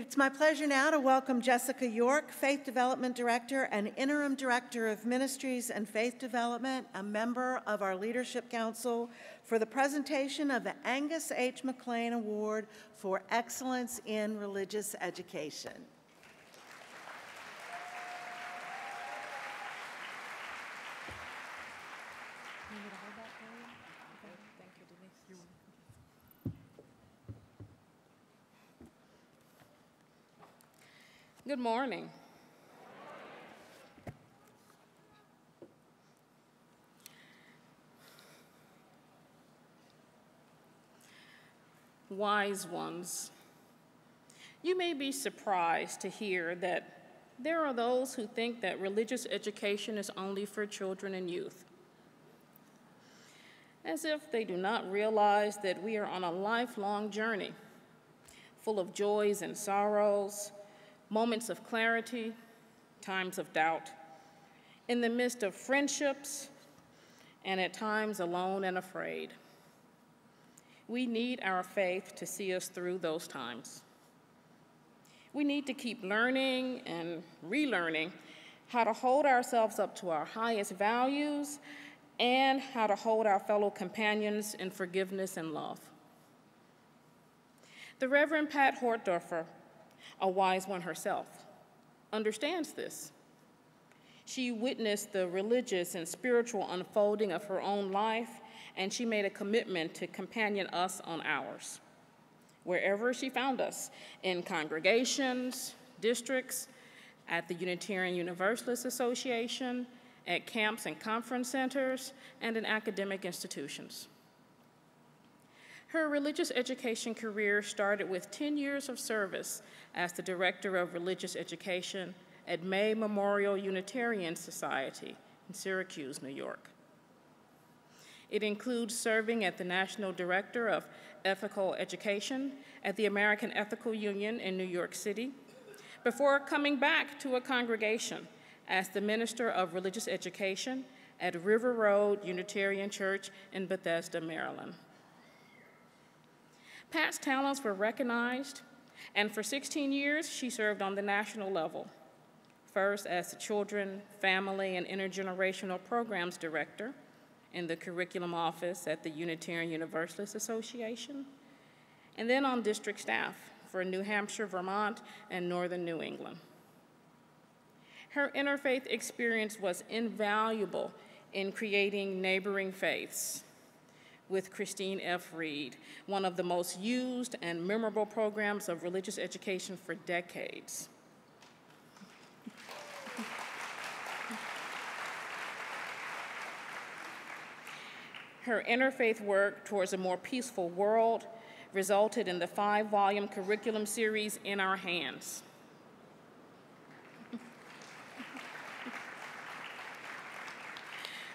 It's my pleasure now to welcome Jessica York, Faith Development Director and Interim Director of Ministries and Faith Development, a member of our Leadership Council, for the presentation of the Angus H. MacLean Award for Excellence in Religious Education. Good morning. Wise ones, you may be surprised to hear that there are those who think that religious education is only for children and youth, as if they do not realize that we are on a lifelong journey full of joys and sorrows, moments of clarity, times of doubt, in the midst of friendships, and at times alone and afraid. We need our faith to see us through those times. We need to keep learning and relearning how to hold ourselves up to our highest values and how to hold our fellow companions in forgiveness and love. The Reverend Pat Hortdorfer, a wise one herself, understands this. She witnessed the religious and spiritual unfolding of her own life, and she made a commitment to companion us on ours, wherever she found us, in congregations, districts, at the Unitarian Universalist Association, at camps and conference centers, and in academic institutions. Her religious education career started with 10 years of service as the Director of Religious Education at May Memorial Unitarian Society in Syracuse, New York. It includes serving as the National Director of Ethical Education at the American Ethical Union in New York City, before coming back to a congregation as the Minister of Religious Education at River Road Unitarian Church in Bethesda, Maryland. Pat's talents were recognized, and for 16 years, she served on the national level, first as the Children, Family, and Intergenerational Programs Director in the Curriculum Office at the Unitarian Universalist Association, and then on district staff for New Hampshire, Vermont, and Northern New England. Her interfaith experience was invaluable in creating Neighboring Faiths with Christine F. Reed, one of the most used and memorable programs of religious education for decades. Her interfaith work towards a more peaceful world resulted in the 5-volume curriculum series In Our Hands.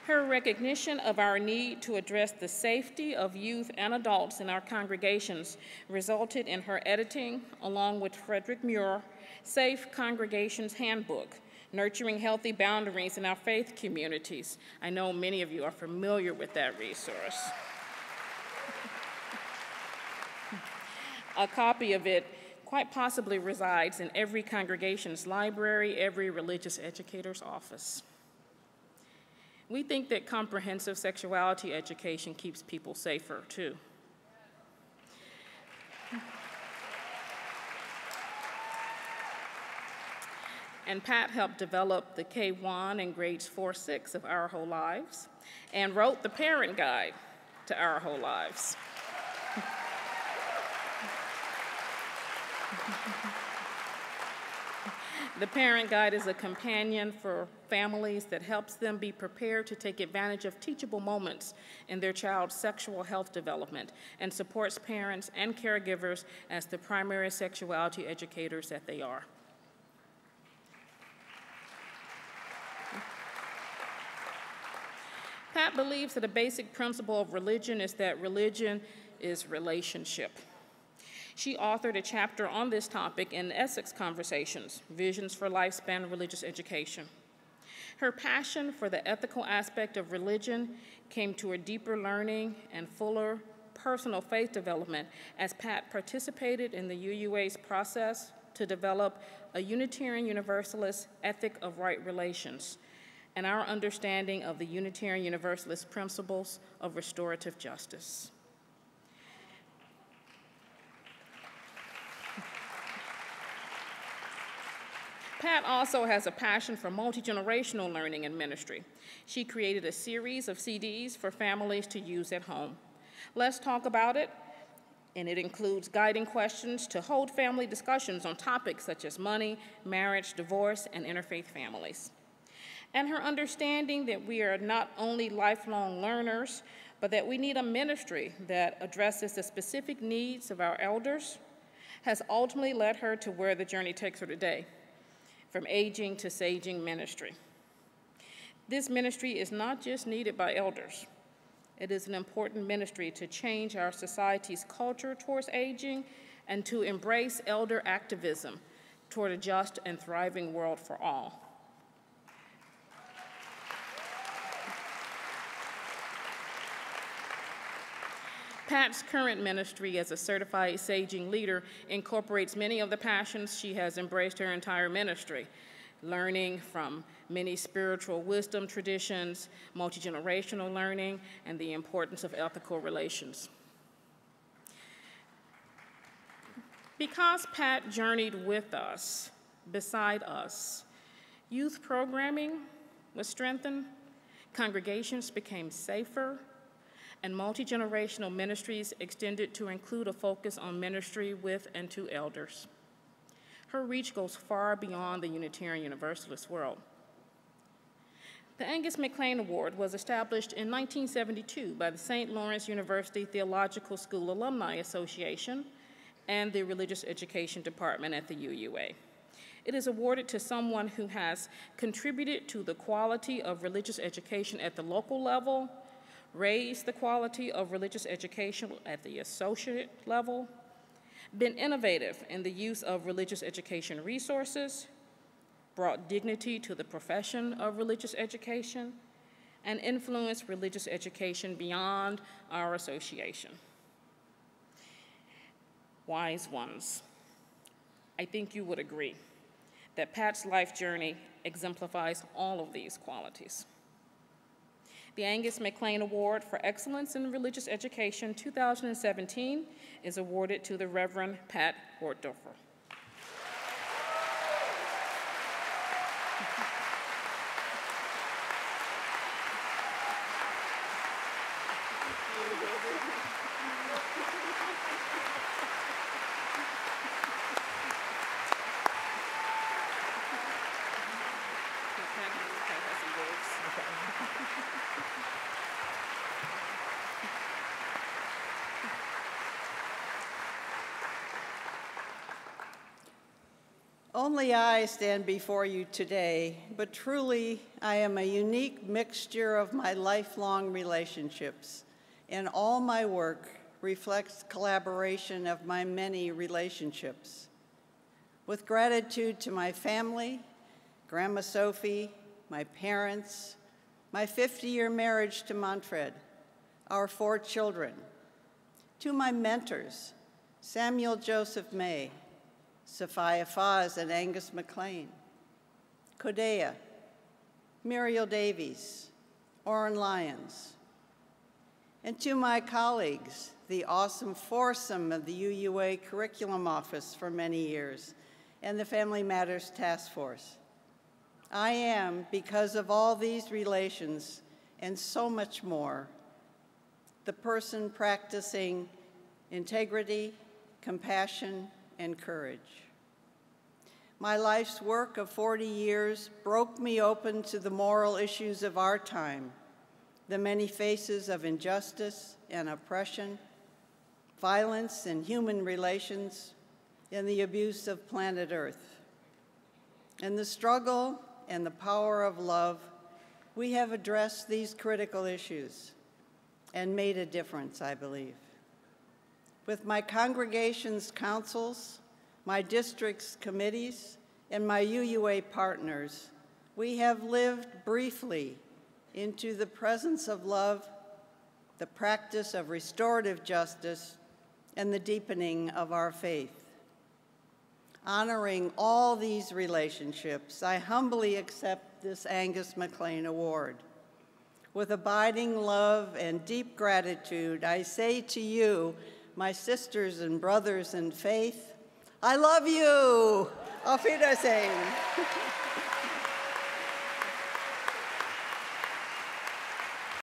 Her recognition of our need to address the safety of youth and adults in our congregations resulted in her editing, along with Frederick Muir, Safe Congregations Handbook, Nurturing Healthy Boundaries in Our Faith Communities. I know many of you are familiar with that resource. A copy of it quite possibly resides in every congregation's library, every religious educator's office. We think that comprehensive sexuality education keeps people safer, too. And Pat helped develop the K-1 and grades 4-6 of Our Whole Lives and wrote the parent guide to Our Whole Lives. The Parent Guide is a companion for families that helps them be prepared to take advantage of teachable moments in their child's sexual health development and supports parents and caregivers as the primary sexuality educators that they are. Pat believes that a basic principle of religion is that religion is relationship. She authored a chapter on this topic in Essex Conversations, Visions for Lifespan Religious Education. Her passion for the ethical aspect of religion came to a deeper learning and fuller personal faith development as Pat participated in the UUA's process to develop a Unitarian Universalist ethic of right relations and our understanding of the Unitarian Universalist principles of restorative justice. Pat also has a passion for multi-generational learning and ministry. She created a series of CDs for families to use at home. Let's talk about it, and it includes guiding questions to hold family discussions on topics such as money, marriage, divorce, and interfaith families. And her understanding that we are not only lifelong learners, but that we need a ministry that addresses the specific needs of our elders has ultimately led her to where the journey takes her today, from aging to saging ministry. This ministry is not just needed by elders. It is an important ministry to change our society's culture towards aging and to embrace elder activism toward a just and thriving world for all. Pat's current ministry as a certified saging leader incorporates many of the passions she has embraced her entire ministry, learning from many spiritual wisdom traditions, multi-generational learning, and the importance of ethical relations. Because Pat journeyed with us, beside us, youth programming was strengthened, congregations became safer, and multi-generational ministries extended to include a focus on ministry with and to elders. Her reach goes far beyond the Unitarian Universalist world. The Angus MacLean Award was established in 1972 by the St. Lawrence University Theological School Alumni Association and the Religious Education Department at the UUA. It is awarded to someone who has contributed to the quality of religious education at the local level, raised the quality of religious education at the associate level, been innovative in the use of religious education resources, brought dignity to the profession of religious education, and influenced religious education beyond our association. Wise ones, I think you would agree that Pat's life journey exemplifies all of these qualities. The Angus MacLean Award for Excellence in Religious Education 2017 is awarded to the Reverend Pat Hortdorfer. Only I stand before you today, but truly I am a unique mixture of my lifelong relationships, and all my work reflects collaboration of my many relationships. With gratitude to my family, Grandma Sophie, my parents, my 50-year marriage to Manfred, our 4 children, to my mentors, Samuel Joseph May, Sophia Faz and Angus MacLean, Kodea, Muriel Davies, Orrin Lyons, and to my colleagues, the awesome foursome of the UUA Curriculum Office for many years, and the Family Matters Task Force. I am, because of all these relations and so much more, the person practicing integrity, compassion, and courage. My life's work of 40 years broke me open to the moral issues of our time, the many faces of injustice and oppression, violence and human relations, and the abuse of planet Earth. In the struggle and the power of love, we have addressed these critical issues and made a difference, I believe. With my congregation's councils, my district's committees, and my UUA partners, we have lived briefly into the presence of love, the practice of restorative justice, and the deepening of our faith. honoring all these relationships, I humbly accept this Angus MacLean Award. With abiding love and deep gratitude, I say to you, my sisters and brothers in faith, I love you. Auf Wiedersehen.